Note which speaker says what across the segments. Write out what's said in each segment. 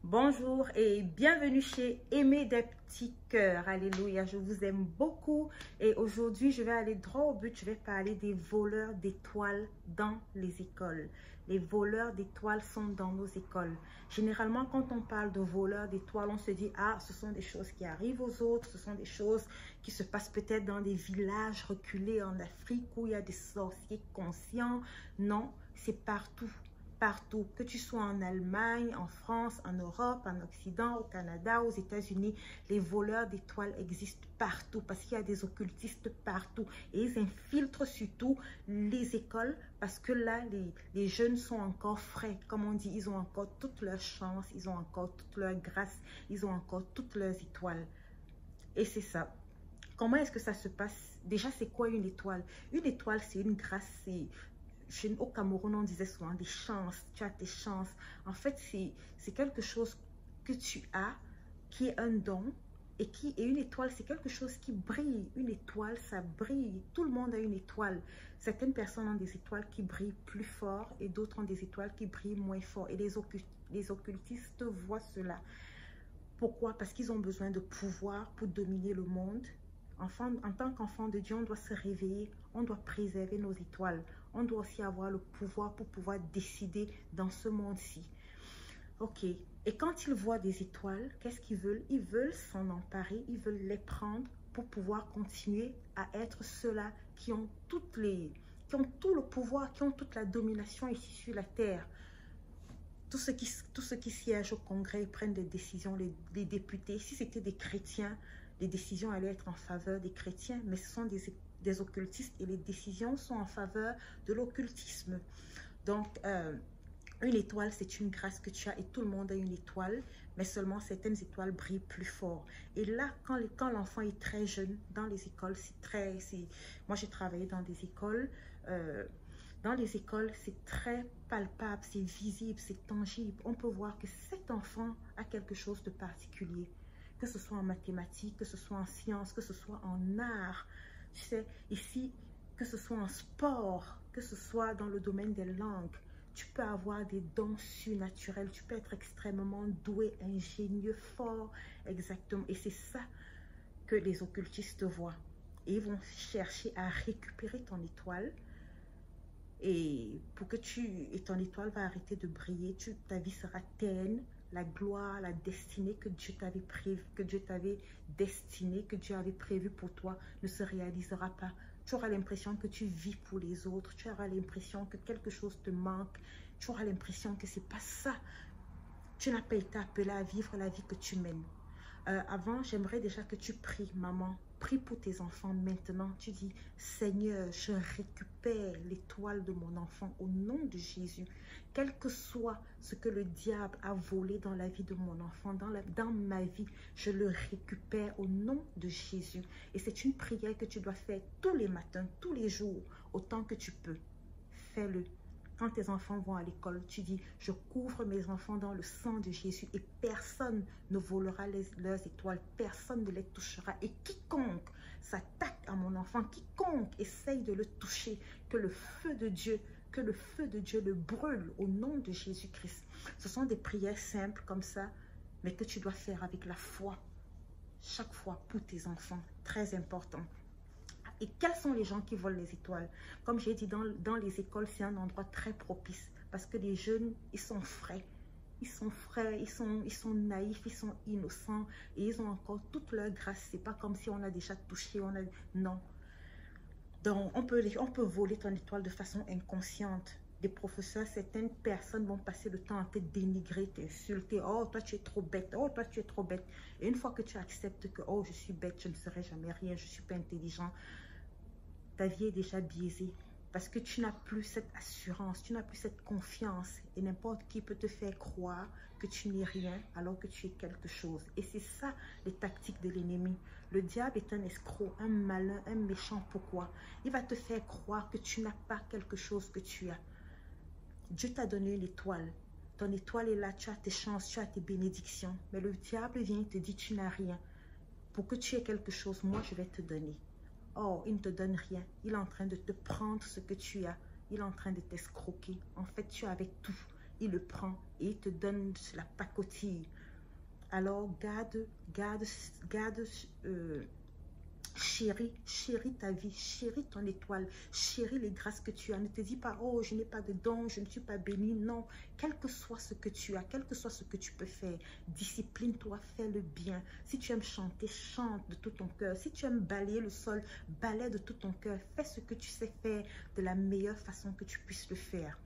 Speaker 1: Bonjour et bienvenue chez Aimer des petits cœurs. Alléluia, je vous aime beaucoup et aujourd'hui je vais aller droit au but. Je vais parler des voleurs d'étoiles dans les écoles. Les voleurs d'étoiles sont dans nos écoles. Généralement, quand on parle de voleurs d'étoiles, on se dit « Ah, ce sont des choses qui arrivent aux autres, ce sont des choses qui se passent peut-être dans des villages reculés en Afrique où il y a des sorciers conscients. » Non, c'est partout. Partout, que tu sois en Allemagne, en France, en Europe, en Occident, au Canada, aux États-Unis, les voleurs d'étoiles existent partout parce qu'il y a des occultistes partout et ils infiltrent surtout les écoles parce que là, les jeunes sont encore frais. Comme on dit, ils ont encore toute leur chance, ils ont encore toute leur grâce, ils ont encore toutes leurs étoiles. Et c'est ça. Comment est-ce que ça se passe? Déjà, c'est quoi une étoile? Une étoile, c'est une grâce, au Cameroun, on disait souvent des chances, tu as tes chances. En fait, c'est quelque chose que tu as, qui est un don, et une étoile, c'est quelque chose qui brille. Une étoile, ça brille. Tout le monde a une étoile. Certaines personnes ont des étoiles qui brillent plus fort et d'autres ont des étoiles qui brillent moins fort. Et les occultistes voient cela. Pourquoi? Parce qu'ils ont besoin de pouvoir pour dominer le monde. En tant qu'enfant de Dieu, on doit se réveiller, on doit préserver nos étoiles. On doit aussi avoir le pouvoir pour pouvoir décider dans ce monde-ci. Ok. Et quand ils voient des étoiles, qu'est-ce qu'ils veulent? Ils veulent s'en emparer, ils veulent les prendre pour pouvoir continuer à être ceux-là qui ont tout le pouvoir, qui ont toute la domination ici sur la terre. Tous ceux qui siègent au Congrès prennent des décisions, les députés. Si c'était des chrétiens, les décisions allaient être en faveur des chrétiens, mais ce sont des occultistes et les décisions sont en faveur de l'occultisme. Donc, une étoile, c'est une grâce que tu as et tout le monde a une étoile, mais seulement certaines étoiles brillent plus fort. Et là, quand l'enfant est très jeune, dans les écoles, moi, j'ai travaillé dans des écoles. Dans les écoles, c'est très palpable, c'est visible, c'est tangible. On peut voir que cet enfant a quelque chose de particulier, que ce soit en mathématiques, que ce soit en sciences, que ce soit en art. Tu sais, ici, que ce soit en sport, que ce soit dans le domaine des langues, tu peux avoir des dons surnaturels, tu peux être extrêmement doué, ingénieux, fort, exactement. Et c'est ça que les occultistes voient. Et ils vont chercher à récupérer ton étoile. Et pour que ton étoile va arrêter de briller, ta vie sera terne, la gloire, la destinée que Dieu t'avait prévu, que Dieu t'avait destiné, que Dieu avait prévu pour toi ne se réalisera pas. Tu auras l'impression que tu vis pour les autres, tu auras l'impression que quelque chose te manque, tu auras l'impression que c'est pas ça. Tu n'as pas été appelé à vivre la vie que tu mènes. Avant, j'aimerais déjà que tu pries, maman. Prie pour tes enfants maintenant. Tu dis, Seigneur, je récupère l'étoile de mon enfant au nom de Jésus. Quel que soit ce que le diable a volé dans la vie de mon enfant, dans ma vie, je le récupère au nom de Jésus. Et c'est une prière que tu dois faire tous les matins, tous les jours, autant que tu peux. Fais-le. Quand tes enfants vont à l'école, tu dis, je couvre mes enfants dans le sang de Jésus et personne ne volera leurs étoiles, personne ne les touchera. Et quiconque s'attaque à mon enfant, quiconque essaye de le toucher, que le feu de Dieu le brûle au nom de Jésus-Christ. Ce sont des prières simples comme ça, mais que tu dois faire avec la foi. Chaque fois pour tes enfants, très important. Et quels sont les gens qui volent les étoiles? Comme j'ai dit, dans les écoles, c'est un endroit très propice parce que les jeunes, ils sont frais. Ils sont frais, ils sont naïfs, ils sont innocents et ils ont encore toute leur grâce. C'est pas comme si on a déjà touché, non. Donc, on peut voler ton étoile de façon inconsciente. Des professeurs, certaines personnes vont passer le temps à te dénigrer, t'insulter. Oh, toi, tu es trop bête. Oh, toi, tu es trop bête. Et une fois que tu acceptes que, oh, je suis bête, je ne serai jamais rien, je ne suis pas intelligent, ta vie est déjà biaisée parce que tu n'as plus cette assurance, tu n'as plus cette confiance et n'importe qui peut te faire croire que tu n'es rien alors que tu es quelque chose. Et c'est ça les tactiques de l'ennemi. Le diable est un escroc, un malin, un méchant. Pourquoi? Il va te faire croire que tu n'as pas quelque chose que tu as. Dieu t'a donné une étoile. Ton étoile est là, tu as tes chances, tu as tes bénédictions. Mais le diable vient et te dit tu n'as rien. Pour que tu aies quelque chose, moi je vais te donner. Oh, il ne te donne rien. Il est en train de te prendre ce que tu as. Il est en train de t'escroquer. En fait, tu es avec tout. il le prend et il te donne la pacotille. Alors, chéris ta vie, chéris ton étoile, chéris les grâces que tu as. Ne te dis pas, oh, je n'ai pas de don, je ne suis pas béni. Non, quel que soit ce que tu as, quel que soit ce que tu peux faire, discipline-toi, fais le bien. Si tu aimes chanter, chante de tout ton cœur. Si tu aimes balayer le sol, balaye de tout ton cœur. Fais ce que tu sais faire de la meilleure façon que tu puisses le faire.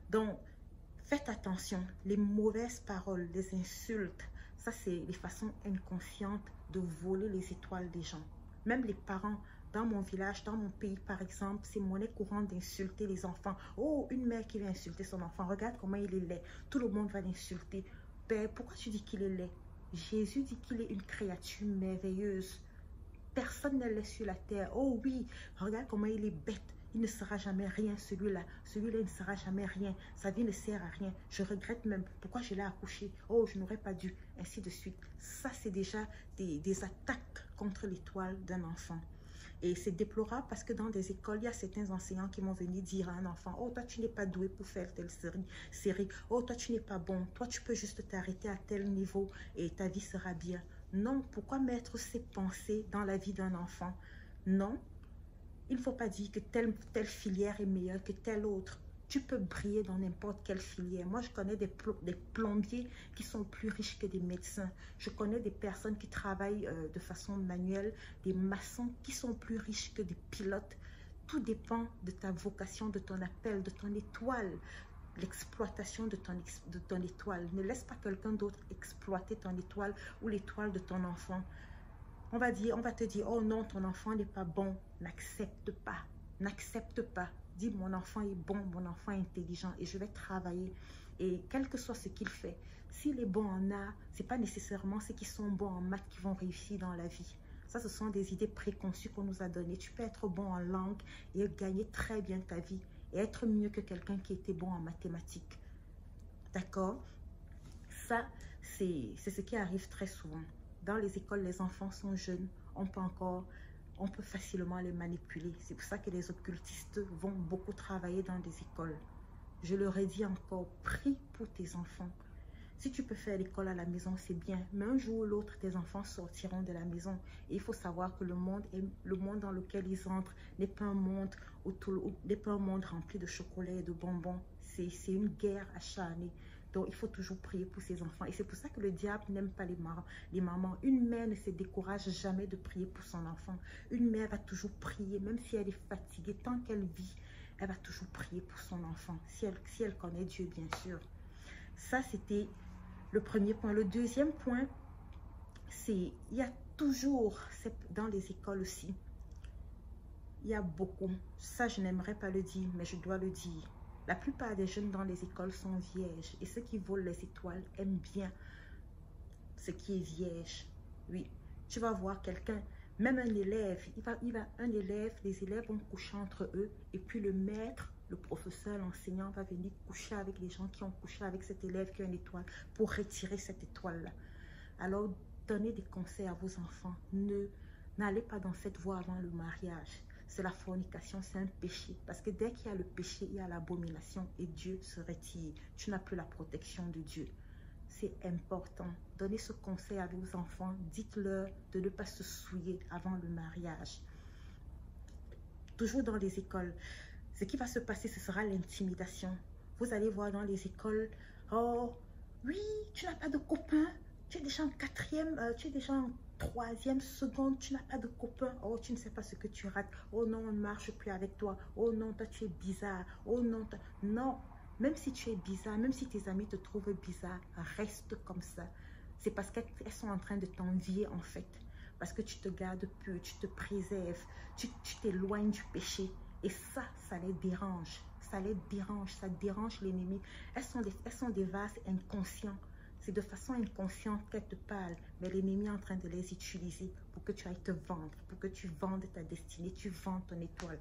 Speaker 1: Donc, faites attention, les mauvaises paroles, les insultes, ça c'est les façons inconscientes de voler les étoiles des gens. Même les parents, dans mon village, dans mon pays par exemple, c'est monnaie courante d'insulter les enfants. Oh, une mère qui va insulter son enfant, regarde comment il est laid. Tout le monde va l'insulter. Père, pourquoi tu dis qu'il est laid? Jésus dit qu'il est une créature merveilleuse. Personne n'est laid sur la terre. Oh oui, regarde comment il est bête. Il ne sera jamais rien, celui-là. Celui-là ne sera jamais rien. Sa vie ne sert à rien. Je regrette même. Pourquoi je l'ai accouché? Oh, je n'aurais pas dû. Ainsi de suite. Ça, c'est déjà des attaques contre l'étoile d'un enfant. Et c'est déplorable parce que dans des écoles, il y a certains enseignants qui vont venir dire à un enfant, oh, toi, tu n'es pas doué pour faire telle série. Oh, toi, tu n'es pas bon. Toi, tu peux juste t'arrêter à tel niveau et ta vie sera bien. Non, pourquoi mettre ces pensées dans la vie d'un enfant? Non. Il ne faut pas dire que telle filière est meilleure que telle autre. Tu peux briller dans n'importe quelle filière. Moi, je connais des plombiers qui sont plus riches que des médecins. Je connais des personnes qui travaillent de façon manuelle, des maçons qui sont plus riches que des pilotes. Tout dépend de ta vocation, de ton appel, de ton étoile. L'exploitation de ton étoile. Ne laisse pas quelqu'un d'autre exploiter ton étoile ou l'étoile de ton enfant. On va te dire, oh non, ton enfant n'est pas bon. N'accepte pas. N'accepte pas. Dis, mon enfant est bon, mon enfant est intelligent et je vais travailler. Et quel que soit ce qu'il fait, s'il est bon en art, ce n'est pas nécessairement ceux qui sont bons en maths qui vont réussir dans la vie. Ça, ce sont des idées préconçues qu'on nous a données. Tu peux être bon en langue et gagner très bien ta vie et être mieux que quelqu'un qui était bon en mathématiques. D'accord? Ça, c'est ce qui arrive très souvent. Dans les écoles, les enfants sont jeunes, on peut facilement les manipuler. C'est pour ça que les occultistes vont beaucoup travailler dans des écoles. Je leur ai dit encore, prie pour tes enfants. Si tu peux faire l'école à la maison, c'est bien. Mais un jour ou l'autre, tes enfants sortiront de la maison. Et il faut savoir que le monde dans lequel ils entrent n'est pas un monde rempli de chocolat et de bonbons. C'est une guerre acharnée. Donc, il faut toujours prier pour ses enfants. Et c'est pour ça que le diable n'aime pas les mamans. Une mère ne se décourage jamais de prier pour son enfant. Une mère va toujours prier, même si elle est fatiguée. Tant qu'elle vit, elle va toujours prier pour son enfant. Si elle connaît Dieu, bien sûr. Ça, c'était le premier point. Le deuxième point, c'est il y a toujours, dans les écoles aussi, il y a beaucoup. Ça, je n'aimerais pas le dire, mais je dois le dire. La plupart des jeunes dans les écoles sont vierges et ceux qui volent les étoiles aiment bien ce qui est vierge. Oui, tu vas voir quelqu'un, même un élève, les élèves vont coucher entre eux et puis le maître, le professeur, l'enseignant va venir coucher avec les gens qui ont couché avec cet élève qui a une étoile pour retirer cette étoile-là. Alors, donnez des conseils à vos enfants. N'allez pas dans cette voie avant le mariage. C'est la fornication, c'est un péché. Parce que dès qu'il y a le péché, il y a l'abomination et Dieu se retire. Tu n'as plus la protection de Dieu. C'est important. Donnez ce conseil à vos enfants. Dites-leur de ne pas se souiller avant le mariage. Toujours dans les écoles, ce qui va se passer, ce sera l'intimidation. Vous allez voir dans les écoles, oh, oui, tu n'as pas de copain. Tu es déjà en quatrième, tu es déjà en troisième, seconde, tu n'as pas de copain. Oh, tu ne sais pas ce que tu rates. Oh non, on ne marche plus avec toi. Oh non, toi, tu es bizarre. Oh non, non. Même si tu es bizarre, même si tes amis te trouvent bizarre, reste comme ça. C'est parce qu'elles sont en train de t'envier, en fait. Parce que tu te gardes pur, tu te préserves, tu t'éloignes du péché. Et ça les dérange. Ça les dérange, ça dérange l'ennemi. Elles sont des vases inconscients. C'est de façon inconsciente qu'elles te parlent, mais l'ennemi est en train de les utiliser pour que tu ailles te vendre, pour que tu vendes ta destinée, tu vends ton étoile.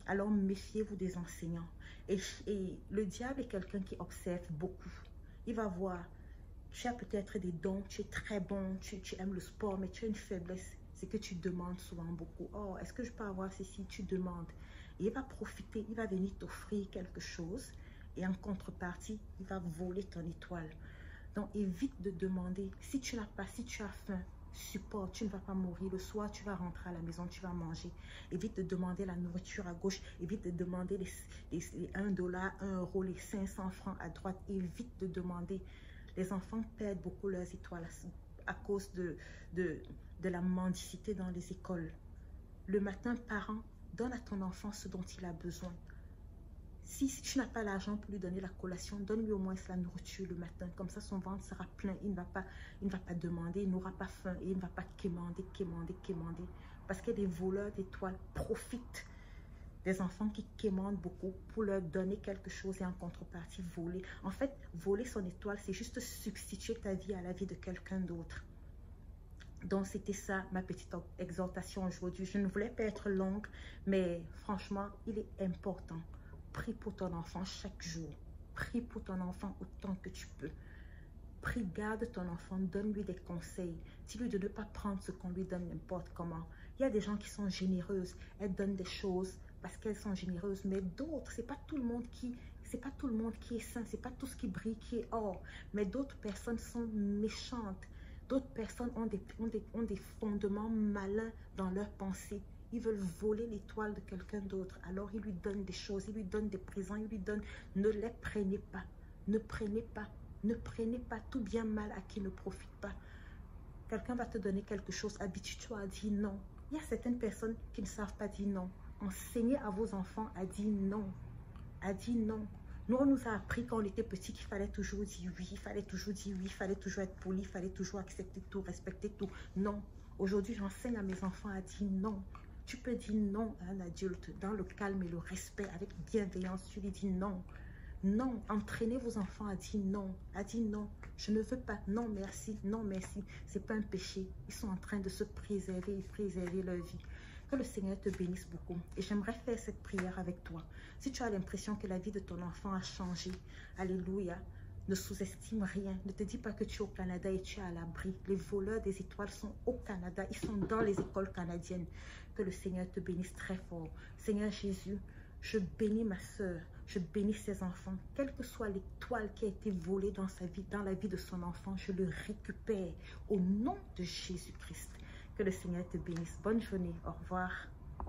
Speaker 1: Alors méfiez-vous des enseignants. Et le diable est quelqu'un qui observe beaucoup. Il va voir, tu as peut-être des dons, tu es très bon, tu aimes le sport, mais tu as une faiblesse. C'est que tu demandes souvent beaucoup. Oh, est-ce que je peux avoir ceci? Tu demandes. Et il va profiter, il va venir t'offrir quelque chose. et en contrepartie, il va voler ton étoile. Donc, évite de demander. Si tu n'as pas, si tu as faim, supporte, tu ne vas pas mourir. Le soir, tu vas rentrer à la maison, tu vas manger. Évite de demander la nourriture à gauche. Évite de demander les $1, 1 euro, les 500 francs à droite. Évite de demander. Les enfants perdent beaucoup leurs étoiles à cause de la mendicité dans les écoles. Le matin, parent, donne à ton enfant ce dont il a besoin. Si tu n'as pas l'argent pour lui donner la collation, donne-lui au moins la nourriture le matin. Comme ça, son ventre sera plein. Il ne va pas demander, il n'aura pas faim et il ne va pas quémander. Parce que les voleurs d'étoiles profitent des enfants qui quémandent beaucoup pour leur donner quelque chose et en contrepartie voler. En fait, voler son étoile, c'est juste substituer ta vie à la vie de quelqu'un d'autre. Donc, c'était ça ma petite exhortation aujourd'hui. Je ne voulais pas être longue, mais franchement, il est important. Prie pour ton enfant chaque jour. Prie pour ton enfant autant que tu peux. Prie, garde ton enfant, donne-lui des conseils. Dis-lui de ne pas prendre ce qu'on lui donne n'importe comment. Il y a des gens qui sont généreuses. Elles donnent des choses parce qu'elles sont généreuses, mais d'autres, c'est pas tout le monde qui est sain, c'est pas tout ce qui brille qui est or. Mais d'autres personnes sont méchantes. D'autres personnes ont des fondements malins dans leurs pensées. Ils veulent voler l'étoile de quelqu'un d'autre. Alors, ils lui donnent des choses, ils lui donnent des présents, ils lui donnent... Ne les prenez pas. Ne prenez pas. Ne prenez pas tout bien mal à qui ne profite pas. Quelqu'un va te donner quelque chose. Habitue-toi à dire non. Il y a certaines personnes qui ne savent pas dire non. Enseignez à vos enfants à dire non. À dire non. Nous, on nous a appris quand on était petit qu'il fallait toujours dire oui, il fallait toujours dire oui, il fallait toujours être poli, il fallait toujours accepter tout, respecter tout. Non. Aujourd'hui, j'enseigne à mes enfants à dire non. Tu peux dire non à un adulte dans le calme et le respect, avec bienveillance. Tu lui dis non. Non. Entraînez vos enfants à dire non. À dire non. Je ne veux pas. Non, merci. Non, merci. Ce n'est pas un péché. Ils sont en train de se préserver et préserver leur vie. Que le Seigneur te bénisse beaucoup. Et j'aimerais faire cette prière avec toi. Si tu as l'impression que la vie de ton enfant a changé, alléluia, ne sous-estime rien. Ne te dis pas que tu es au Canada et tu es à l'abri. Les voleurs des étoiles sont au Canada. Ils sont dans les écoles canadiennes. Que le Seigneur te bénisse très fort. Seigneur Jésus, je bénis ma soeur. Je bénis ses enfants. Quelle que soit l'étoile qui a été volée dans sa vie, dans la vie de son enfant, je le récupère au nom de Jésus-Christ. Que le Seigneur te bénisse. Bonne journée. Au revoir.